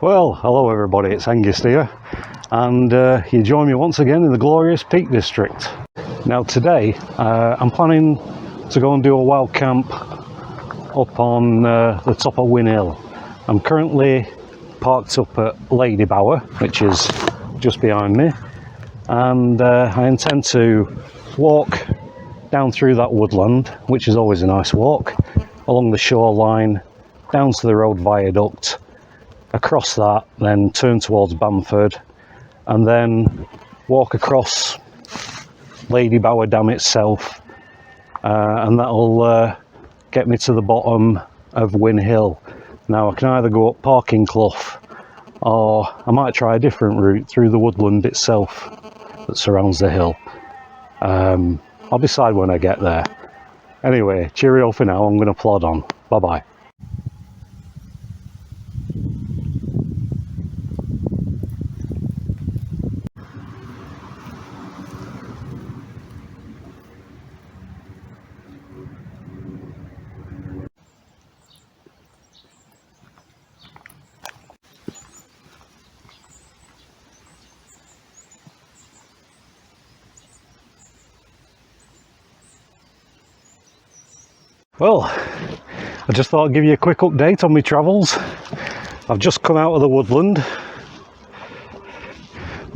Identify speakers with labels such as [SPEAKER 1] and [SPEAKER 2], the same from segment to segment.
[SPEAKER 1] Well, hello everybody, it's Angus here, and you join me once again in the glorious Peak District. Now today, I'm planning to go and do a wild camp up on the top of Win Hill. I'm currently parked up at Lady Bower, which is just behind me, and I intend to walk down through that woodland, which is always a nice walk, along the shoreline, down to the road viaduct, across that, then turn towards Bamford, and then walk across Lady Bower Dam itself, and that'll get me to the bottom of Win Hill. Now I can either go up Parkin Clough, or I might try a different route through the woodland itself that surrounds the hill. I'll decide when I get there. Anyway, cheerio for now, I'm going to plod on. Bye bye. Well, I just thought I'd give you a quick update on my travels. I've just come out of the woodland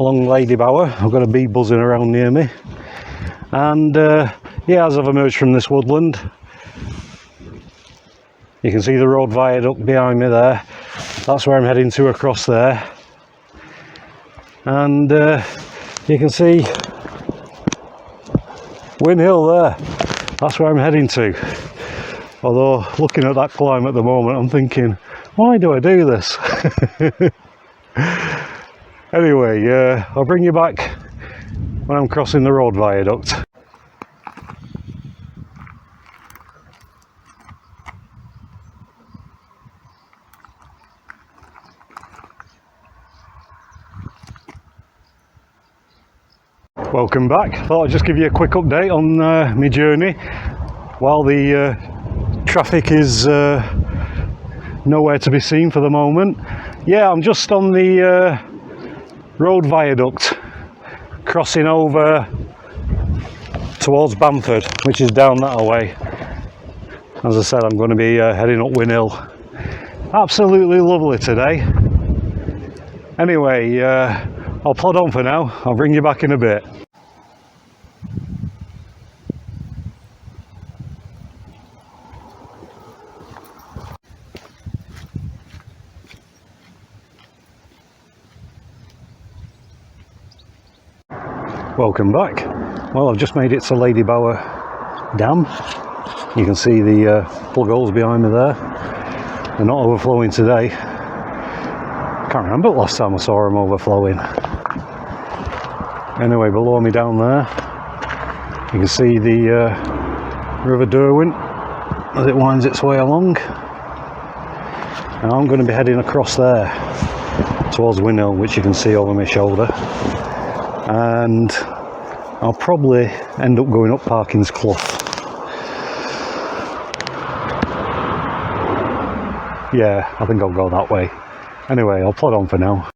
[SPEAKER 1] along Lady Bower. I've got a bee buzzing around near me, and yeah, as I've emerged from this woodland, you can see the road viaduct behind me there. That's where I'm heading to, across there, and you can see Win Hill there. That's where I'm heading to. Although, looking at that climb at the moment, I'm thinking, why do I do this? Anyway, I'll bring you back when I'm crossing the road viaduct. Welcome back. Thought I'd just give you a quick update on my journey while the traffic is nowhere to be seen for the moment. Yeah, I'm just on the road viaduct crossing over towards Bamford, which is down that way. As I said, I'm going to be heading up Win Hill. Absolutely lovely today. Anyway, I'll plod on for now. I'll bring you back in a bit. Welcome back. Well, I've just made it to Lady Bower Dam. You can see the plug holes behind me there. They're not overflowing today. Can't remember the last time I saw them overflowing. Anyway, below me down there, you can see the River Derwent as it winds its way along. Now I'm going to be heading across there towards Win Hill, which you can see over my shoulder. And I'll probably end up going up Parkin Clough. Yeah, I think I'll go that way. Anyway, I'll plod on for now.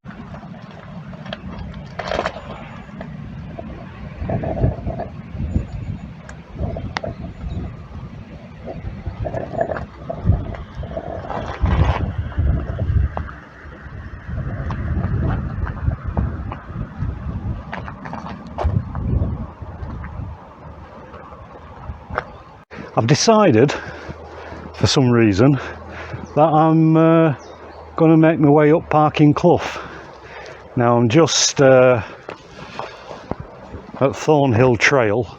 [SPEAKER 1] I've decided, for some reason, that I'm going to make my way up Parkin Clough. Now I'm just at Thornhill Trail.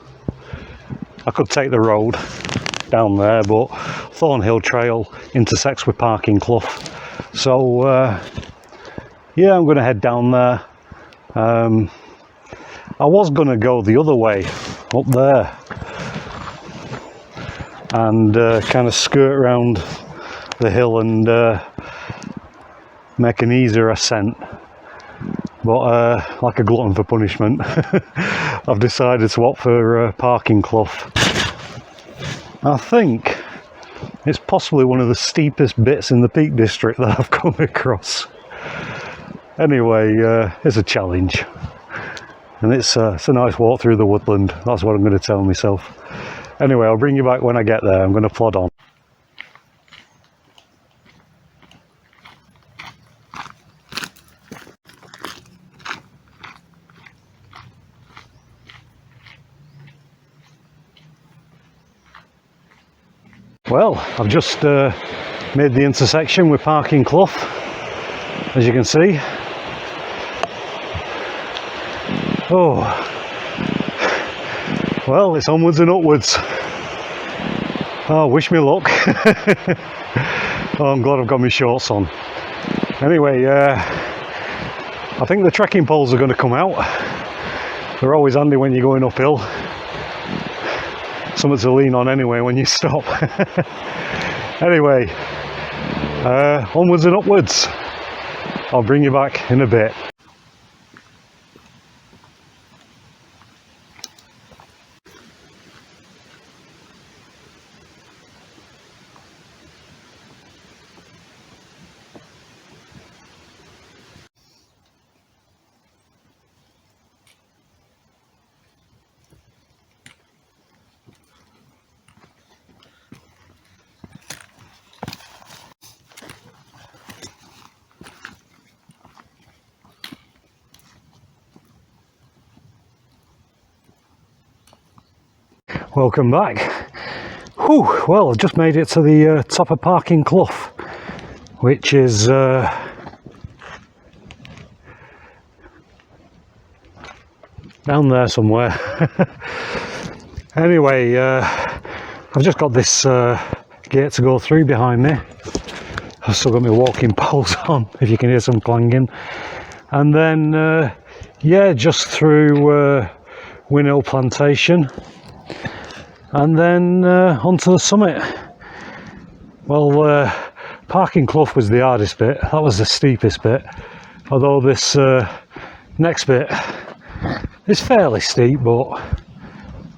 [SPEAKER 1] I could take the road down there, but Thornhill Trail intersects with Parkin Clough. So yeah, I'm going to head down there. I was going to go the other way, up there, and kind of skirt around the hill and make an easier ascent, but like a glutton for punishment, I've decided to opt for Parkin Clough. I think it's possibly one of the steepest bits in the Peak District that I've come across. Anyway, it's a challenge, and it's a nice walk through the woodland. That's what I'm going to tell myself. Anyway, I'll bring you back when I get there. I'm going to plod on. Well, I've just made the intersection with Parkin Clough, as you can see. Oh, well, it's onwards and upwards. Oh, wish me luck. Oh, I'm glad I've got my shorts on. Anyway, I think the trekking poles are going to come out. They're always handy when you're going uphill. Something to lean on anyway when you stop. Anyway, onwards and upwards. I'll bring you back in a bit. Welcome back. Whew, well, I've just made it to the top of Parkin Clough, which is down there somewhere. Anyway, I've just got this gate to go through behind me. I've still got my walking poles on, if you can hear some clanging. And then, yeah, just through Winhill Plantation. And then onto the summit. Well, Parkin Clough was the hardest bit. That was the steepest bit. Although this next bit is fairly steep, but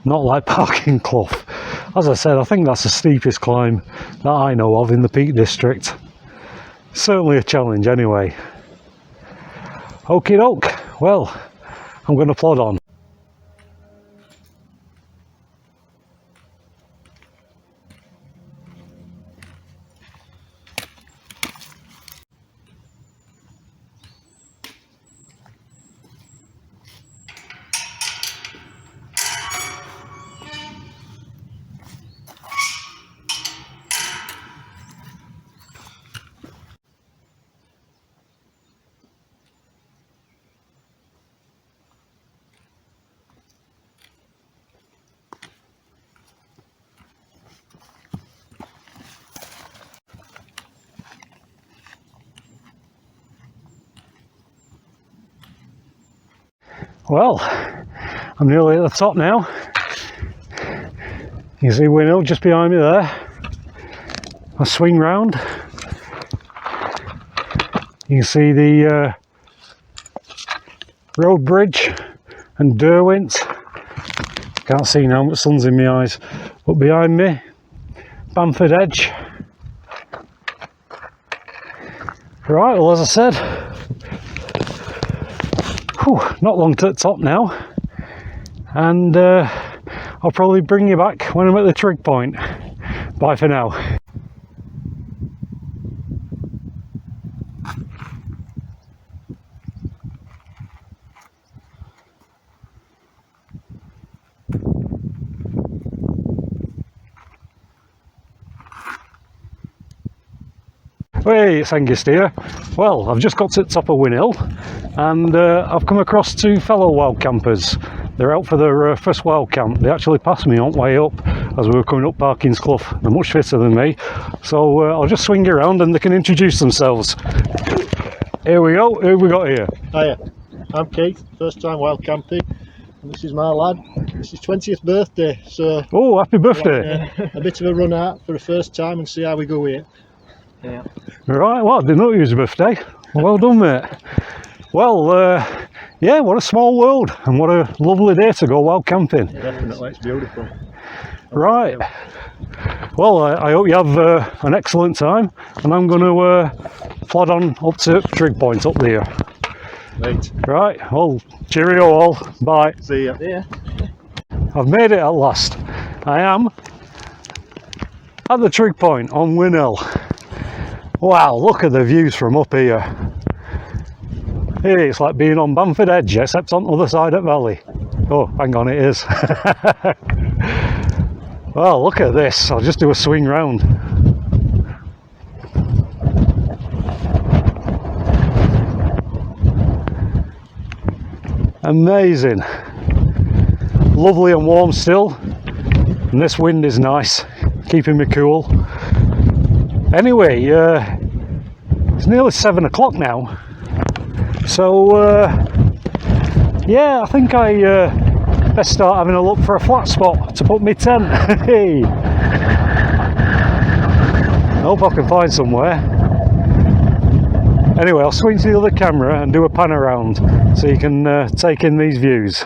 [SPEAKER 1] not like Parkin Clough. As I said, I think that's the steepest climb that I know of in the Peak District. Certainly a challenge anyway. Okie doke. Well, I'm going to plod on. Well, I'm nearly at the top now. You can see Winhill just behind me there. I swing round. You can see the road bridge and Derwent. Can't see now, but the sun's in my eyes. But behind me, Bamford Edge. Right, well, as I said, not long to the top now, and I'll probably bring you back when I'm at the trig point. Bye for now. Hey, it's Angus here. Well, I've just got to the top of Winhill, and I've come across two fellow wild campers. They're out for their first wild camp. They actually passed me on the way up as we were coming up Parkin Clough. They're much fitter than me, so I'll just swing around and they can introduce themselves. Here we go. Who have we got here?
[SPEAKER 2] Hiya, I'm Keith, first time wild camping, and this is my lad. It's his 20th birthday, so...
[SPEAKER 1] Oh, happy birthday!
[SPEAKER 2] A bit of a run out for the first time and see how we go here. Yeah.
[SPEAKER 1] Right, well, I didn't know it was your birthday. Well done, mate. Well, yeah, what a small world, and what a lovely day to go wild camping.
[SPEAKER 2] Yeah, definitely, it's beautiful.
[SPEAKER 1] Right. Well, I hope you have an excellent time, and I'm going to plod on up to trig point up there.
[SPEAKER 2] Right.
[SPEAKER 1] Right, well, cheerio all, bye.
[SPEAKER 2] See ya. Yeah.
[SPEAKER 1] I've made it at last. I am at the trig point on Win Hill. Wow, look at the views from up here. Hey, it's like being on Bamford Edge, except on the other side of the valley. Oh, hang on, it is. Well, look at this. I'll just do a swing round. Amazing. Lovely and warm still. And this wind is nice, keeping me cool. Anyway, it's nearly 7 o'clock now. So, yeah, I think I best start having a look for a flat spot to put my tent. Hey, I hope I can find somewhere. Anyway, I'll swing to the other camera and do a pan around so you can take in these views.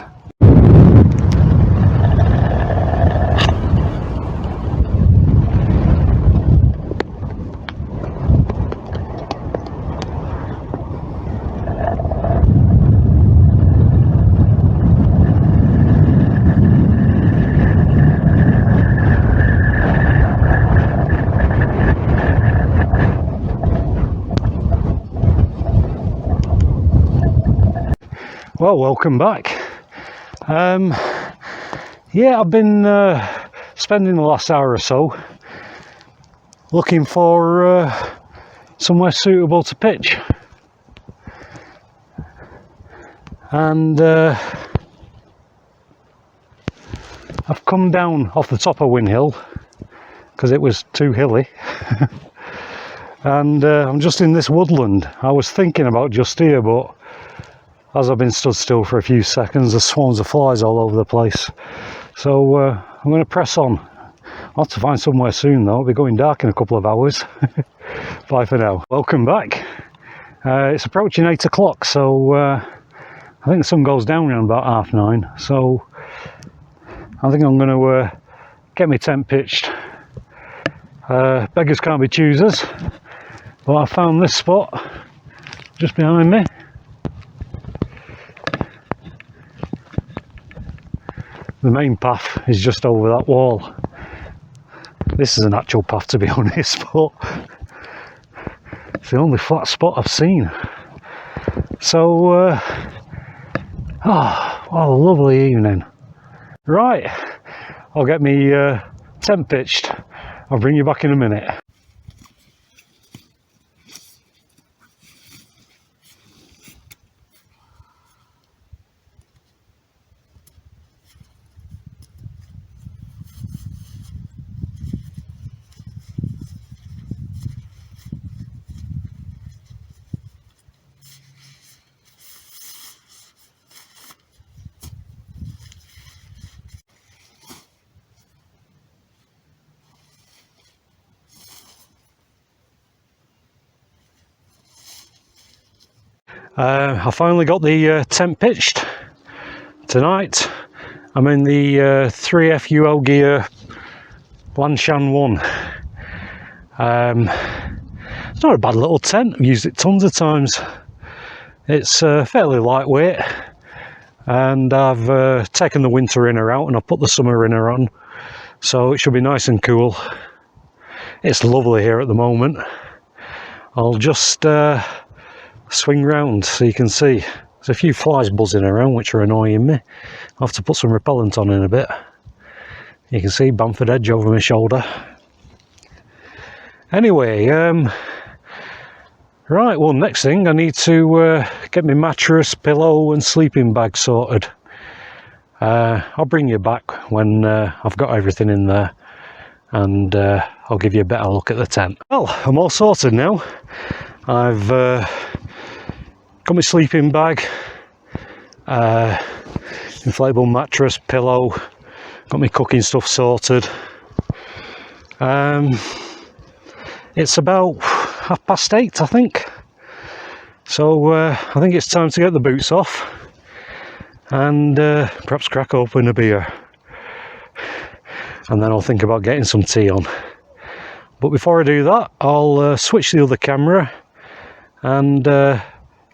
[SPEAKER 1] Well, welcome back. Yeah, I've been spending the last hour or so looking for somewhere suitable to pitch, and I've come down off the top of Win Hill because it was too hilly. And I'm just in this woodland. I was thinking about just here, but as I've been stood still for a few seconds, there's swarms of flies all over the place. So I'm going to press on. I'll have to find somewhere soon though. It'll be going dark in a couple of hours. Bye for now. Welcome back. It's approaching 8 o'clock, so I think the sun goes down around about 9:30. So I think I'm going to get my tent pitched. Beggars can't be choosers. But I found this spot just behind me. The main path is just over that wall. This is an actual path, to be honest, but it's the only flat spot I've seen. So, oh, what a lovely evening. Right, I'll get me tent pitched. I'll bring you back in a minute. I finally got the tent pitched tonight. I'm in the 3FUL gear Lanshan 1. It's not a bad little tent. I've used it tons of times. It's fairly lightweight, and I've taken the winter inner out and I've put the summer inner on, so it should be nice and cool. It's lovely here at the moment. I'll just swing round so you can see. There's a few flies buzzing around which are annoying me. I'll have to put some repellent on in a bit. You can see Bamford Edge over my shoulder. Anyway, right, well, next thing I need to get my mattress, pillow and sleeping bag sorted. I'll bring you back when I've got everything in there, and I'll give you a better look at the tent. Well, I'm all sorted now. I've got my sleeping bag, inflatable mattress, pillow, got my cooking stuff sorted. It's about 8:30, I think. So I think it's time to get the boots off and perhaps crack open a beer. And then I'll think about getting some tea on. But before I do that, I'll switch the other camera and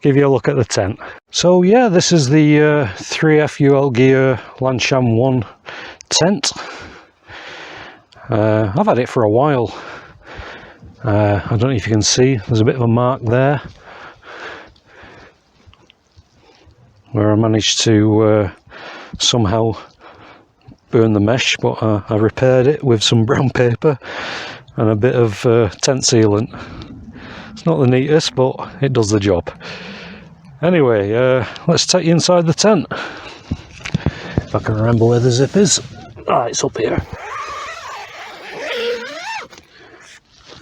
[SPEAKER 1] give you a look at the tent. So yeah, this is the 3F UL Gear Lanshan 1 tent. I've had it for a while. I don't know if you can see, there's a bit of a mark there where I managed to somehow burn the mesh, but I repaired it with some brown paper and a bit of tent sealant. It's not the neatest, but it does the job. Anyway, let's take you inside the tent. If I can remember where the zip is. Ah, it's up here.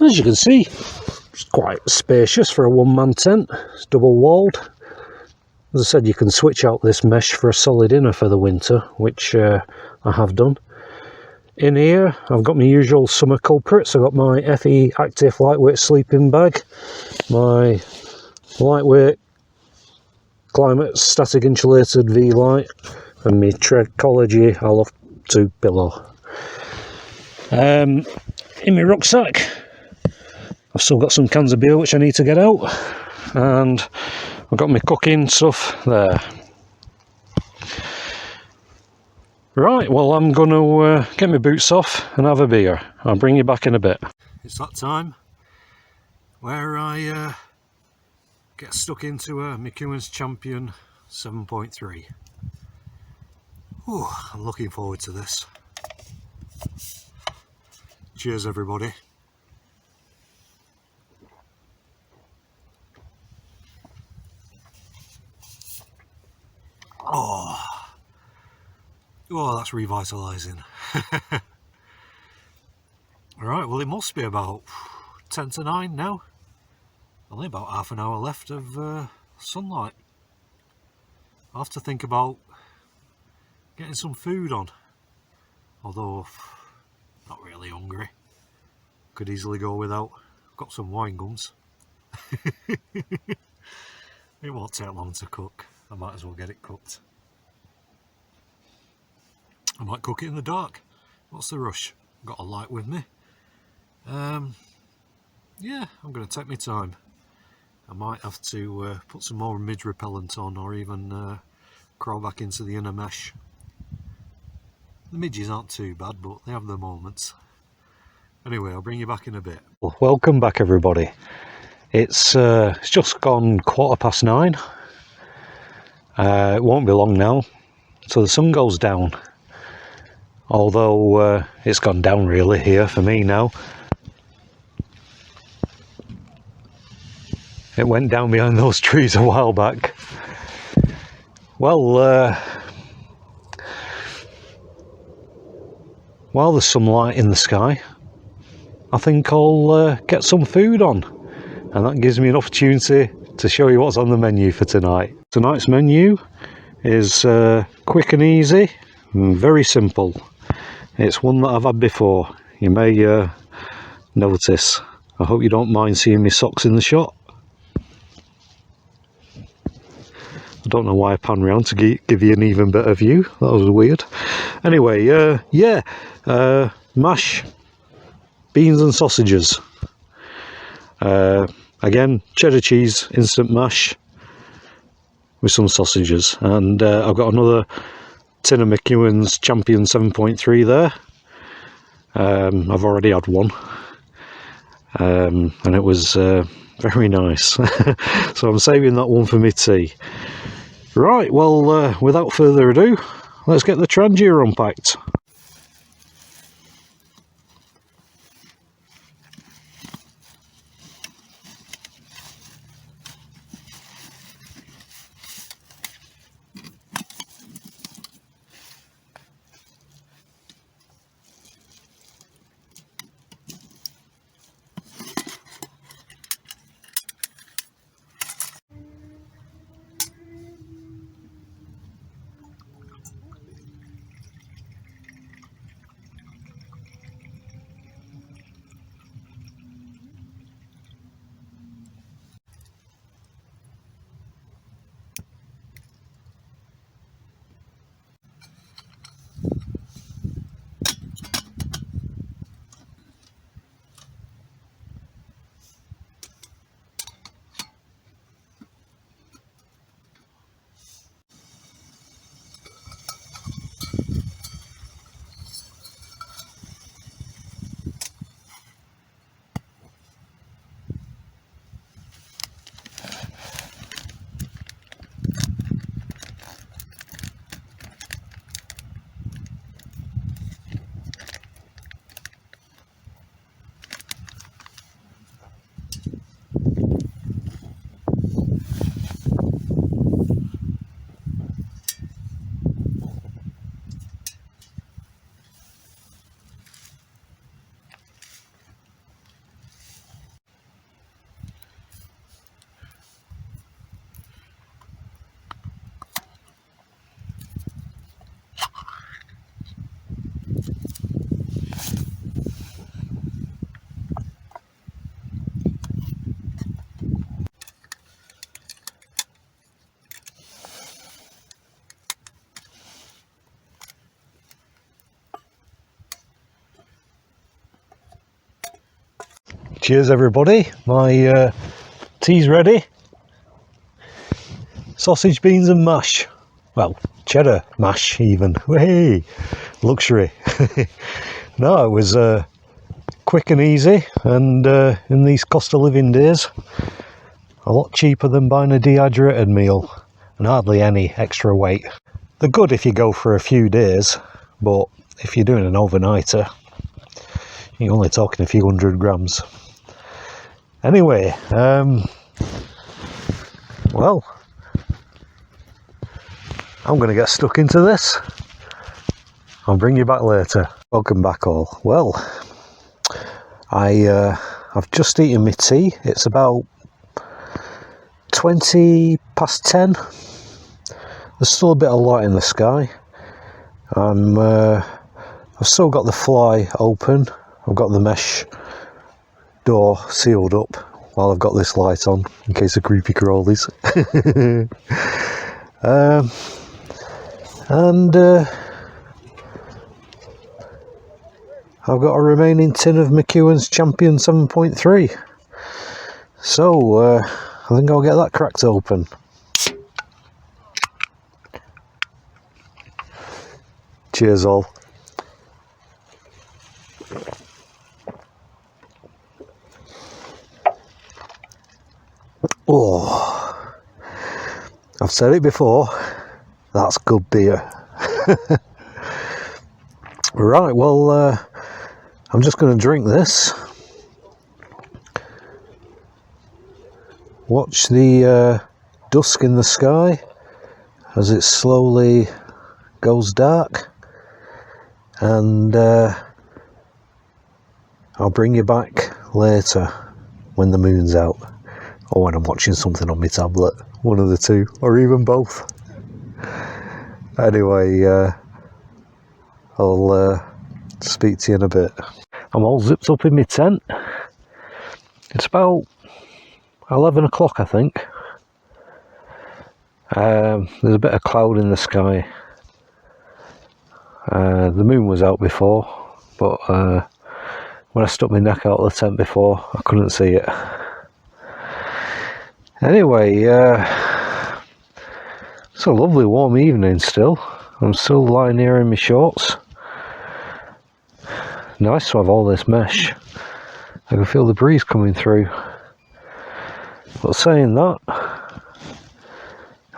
[SPEAKER 1] As you can see, it's quite spacious for a one-man tent. It's double walled. As I said, you can switch out this mesh for a solid inner for the winter, which I have done. In here, I've got my usual summer culprits. I've got my FE Active lightweight sleeping bag, my lightweight climate static insulated V-light, and my Trekology I love 2 pillow. In my rucksack, I've still got some cans of beer which I need to get out, and I've got my cooking stuff there. Right, well, I'm going to get my boots off and have a beer. I'll bring you back in a bit. It's that time where I get stuck into a McEwen's Champion 7.3. I'm looking forward to this. Cheers, everybody. Oh, that's revitalising. Alright, well, it must be about 10 to 9 now. Only about half an hour left of sunlight. I'll have to think about getting some food on. Although, not really hungry. Could easily go without. Got some wine gums. It won't take long to cook. I might as well get it cooked. I might cook it in the dark. What's the rush? Got a light with me. Yeah, I'm going to take my time. I might have to put some more midge repellent on, or even crawl back into the inner mesh. The midges aren't too bad, but they have their moments. Anyway, I'll bring you back in a bit. Well, welcome back, everybody. It's just gone 9:15. It won't be long now, so the sun goes down. Although it's gone down really here for me now. It went down behind those trees a while back. Well, while there's some light in the sky, I think I'll get some food on, and that gives me an opportunity to show you what's on the menu for tonight. Tonight's menu is quick and easy and very simple. It's one that I've had before. You may notice. I hope you don't mind seeing me socks in the shot. I don't know why I pan round to give you an even better view. That was weird. Anyway, yeah, mash, beans and sausages. Again, cheddar cheese, instant mash with some sausages. And I've got another tin of McEwen's Champion 7.3 there. I've already had one. And it was very nice. So I'm saving that one for my tea. Right, well, without further ado, let's get the Trangia unpacked. Cheers everybody, my tea's ready. Sausage, beans and mash. Well, cheddar mash even. Hey, luxury. No, it was quick and easy, and in these cost of living days, a lot cheaper than buying a dehydrated meal, and hardly any extra weight. They're good if you go for a few days, but if you're doing an overnighter, you're only talking a few 100 grams. Anyway, well, I'm going to get stuck into this. I'll bring you back later. Welcome back all. Well, I've just eaten my tea. It's about 20 past 10. There's still a bit of light in the sky. I've still got the fly open. I've got the mesh door sealed up while I've got this light on in case of creepy crawlies. And I've got a remaining tin of McEwen's Champion 7.3. So I think I'll get that cracked open. Cheers all. Oh, I've said it before, that's good beer. Right, well, I'm just going to drink this. Watch the dusk in the sky as it slowly goes dark, and I'll bring you back later when the moon's out. Or when I'm watching something on my tablet, one of the two, or even both. Anyway, I'll speak to you in a bit. I'm all zipped up in my tent. It's about 11 o'clock, I think. There's a bit of cloud in the sky. The moon was out before, but when I stuck my neck out of the tent before, I couldn't see it. Anyway, it's a lovely warm evening still. I'm still lying here in my shorts. Nice to have all this mesh. I can feel the breeze coming through. But saying that,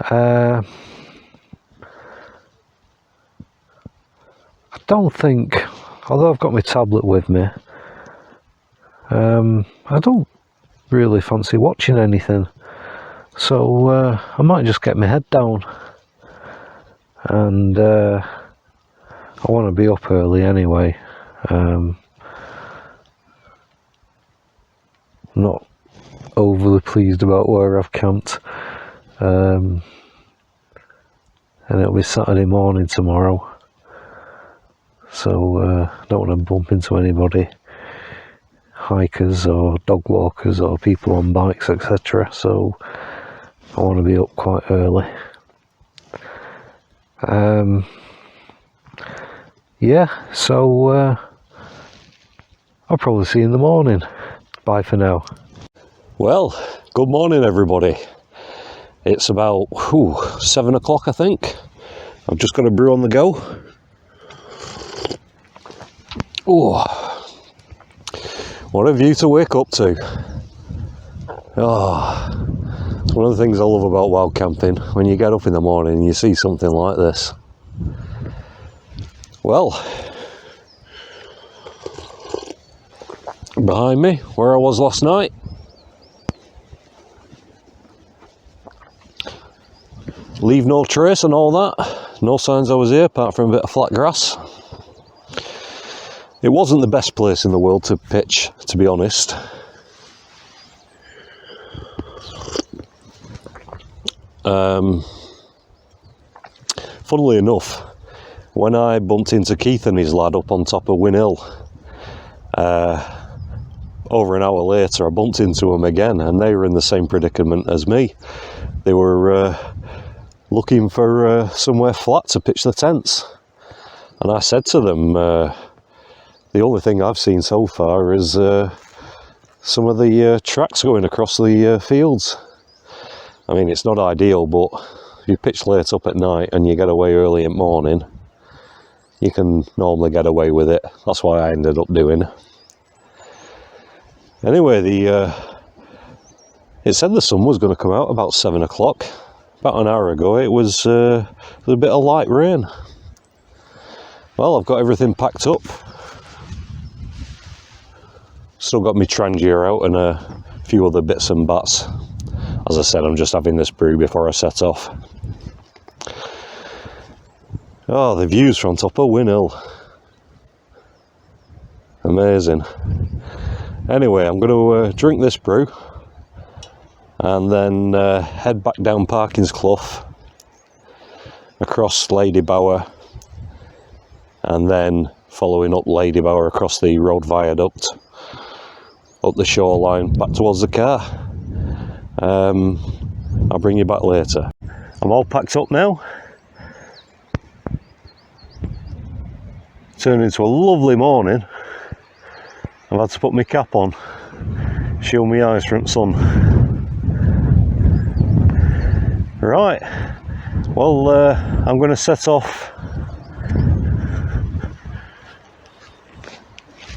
[SPEAKER 1] I don't think, although I've got my tablet with me, I don't really fancy watching anything. So I might just get my head down, and I want to be up early anyway. I'm not overly pleased about where I've camped, and it'll be Saturday morning tomorrow, so I don't want to bump into anybody, hikers or dog walkers or people on bikes, etc. So I want to be up quite early. Yeah, so I'll probably see you in the morning. Bye for now. Well, good morning everybody. It's about 7 o'clock, I think. I've just got a brew on the go. Oh, what a view to wake up to. Oh, it's one of the things I love about wild camping, when you get up in the morning and you see something like this. Well, behind me, where I was last night, leave no trace and all that. No signs I was here apart from a bit of flat grass. It wasn't the best place in the world to pitch, to be honest. Funnily enough, when I bumped into Keith and his lad up on top of Win Hill, over an hour later I bumped into them again, and they were in the same predicament as me. They were looking for somewhere flat to pitch the tents, and I said to them, the only thing I've seen so far is some of the tracks going across the fields. I mean, it's not ideal, but if you pitch late up at night and you get away early in the morning, you can normally get away with it. That's why I ended up doing. Anyway, it said the sun was going to come out about 7 o'clock. About an hour ago it was a bit of light rain. Well, I've got everything packed up. Still got my Trangia out and a few other bits and bats. As I said, I'm just having this brew before I set off. Oh, the views from top of Win Hill. Amazing. Anyway, I'm going to drink this brew and then head back down Parkin Clough, across Lady Bower, and then following up Lady Bower across the road viaduct, up the shoreline, back towards the car. I'll bring you back later. I'm all packed up now. Turned into a lovely morning. I've had to put my cap on, shield my eyes from the sun. Right, well, I'm going to set off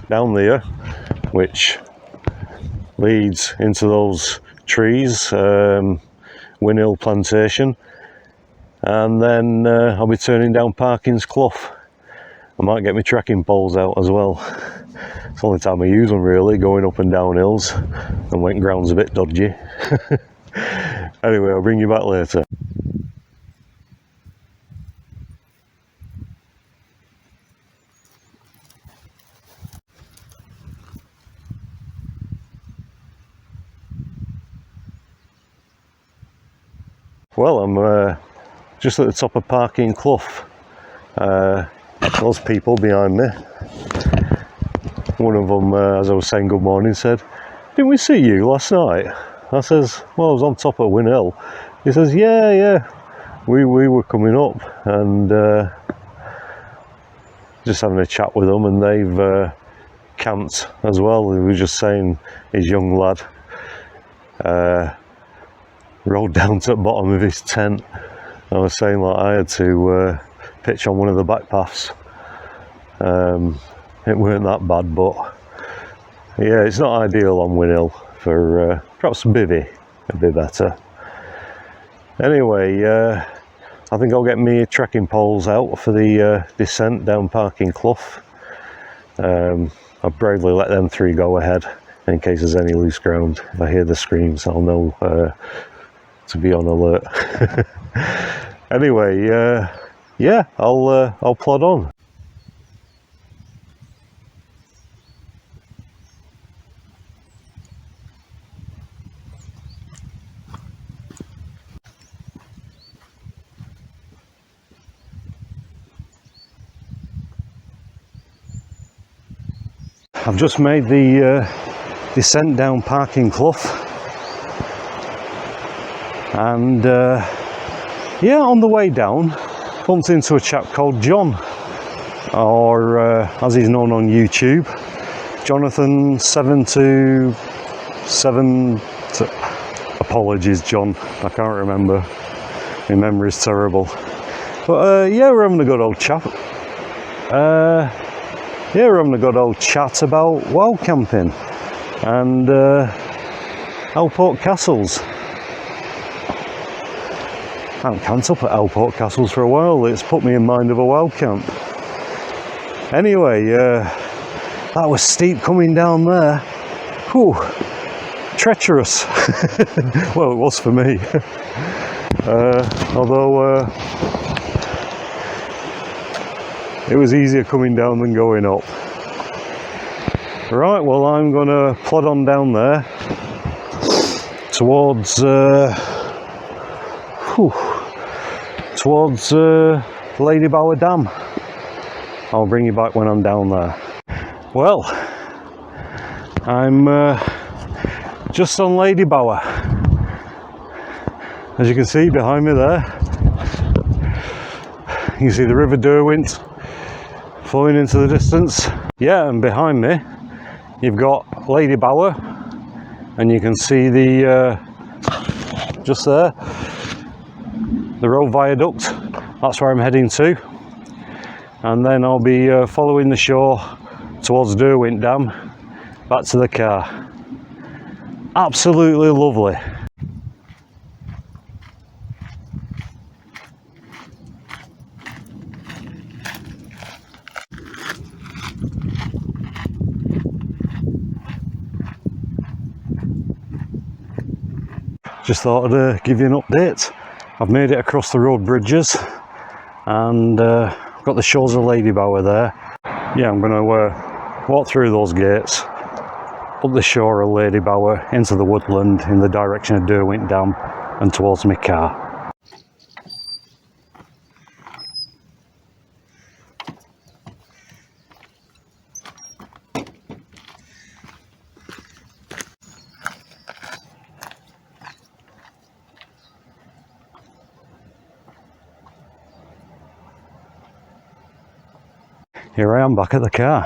[SPEAKER 1] down there, which leads into those trees, Win Hill Plantation, and then I'll be turning down Parkin Clough. I might get my trekking poles out as well. It's the only time I use them really, going up and down hills, and when ground's a bit dodgy. Anyway, I'll bring you back later. Well, I'm just at the top of Parkin Clough. Those people behind me. One of them, as I was saying good morning, said, "Didn't we see you last night?" I says, "Well, I was on top of Win Hill." He says, yeah, we were coming up and just having a chat with them, and they've camped as well. He was just saying his young lad rode down to the bottom of his tent. I was saying, like, I had to pitch on one of the back paths. It weren't that bad, but yeah, it's not ideal on Win Hill. For perhaps bivvy, a bit better. Anyway, I think I'll get me trekking poles out for the descent down Parkin Clough. I'll bravely let them three go ahead in case there's any loose ground. If I hear the screams, I'll know to be on alert. Anyway, yeah, I'll plod on. I've just made the descent down Parkin Clough, and yeah, on the way down, bumped into a chap called John, or as he's known on YouTube, Jonathan 727. Apologies, John, I can't remember. My memory's terrible. But yeah, we're having a good old chat. Yeah, we're having a good old chat about wild camping and Alport Castles. I haven't camped up at Alport Castles for a while. It's put me in mind of a wild camp. Anyway, that was steep coming down there. Whew, treacherous. Well, it was for me. Although it was easier coming down than going up. Right, well, I'm going to plod on down there towards Lady Bower Dam. I'll bring you back when I'm down there. Well, I'm just on Lady Bower. As you can see behind me there, you can see the River Derwent flowing into the distance. Yeah, and behind me you've got Lady Bower, and you can see the just there, the road viaduct. That's where I'm heading to, and then I'll be following the shore towards Derwent Dam back to the car. Absolutely lovely. Just thought I'd give you an update. I've made it across the road bridges, and got the shores of Ladybower there. Yeah, I'm going to walk through those gates, up the shore of Ladybower, into the woodland in the direction of Derwent Dam and towards my car. Here I am back at the car.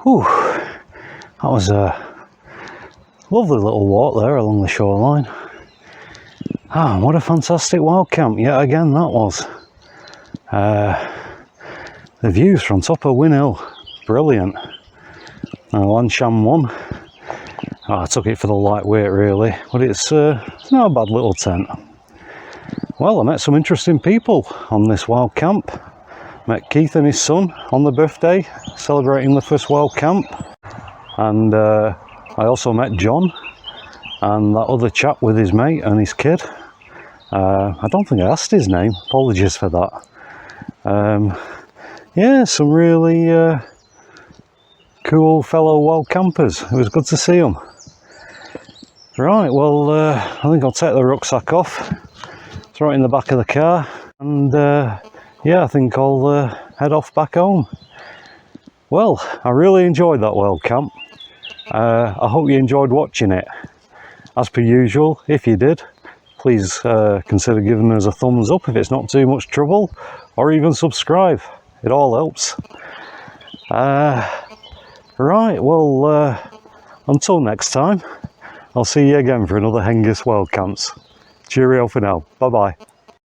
[SPEAKER 1] Whew, that was a lovely little walk there along the shoreline. Ah, what a fantastic wild camp yet again that was. The views from top of Win Hill, brilliant. Lanshan one. Oh, I took it for the lightweight really, but it's not a bad little tent. Well, I met some interesting people on this wild camp. Met Keith and his son on the birthday, celebrating the first wild camp. And I also met John and that other chap with his mate and his kid. I don't think I asked his name, apologies for that. Yeah, some really cool fellow wild campers. It was good to see them. Right, well, I think I'll take the rucksack off, throw it in the back of the car, and yeah, I think I'll head off back home. Well, I really enjoyed that wild camp. I hope you enjoyed watching it. As per usual, if you did, please consider giving us a thumbs up if it's not too much trouble, or even subscribe. It all helps. Right, well, until next time, I'll see you again for another Hengist Wild Camps. Cheerio for now. Bye-bye.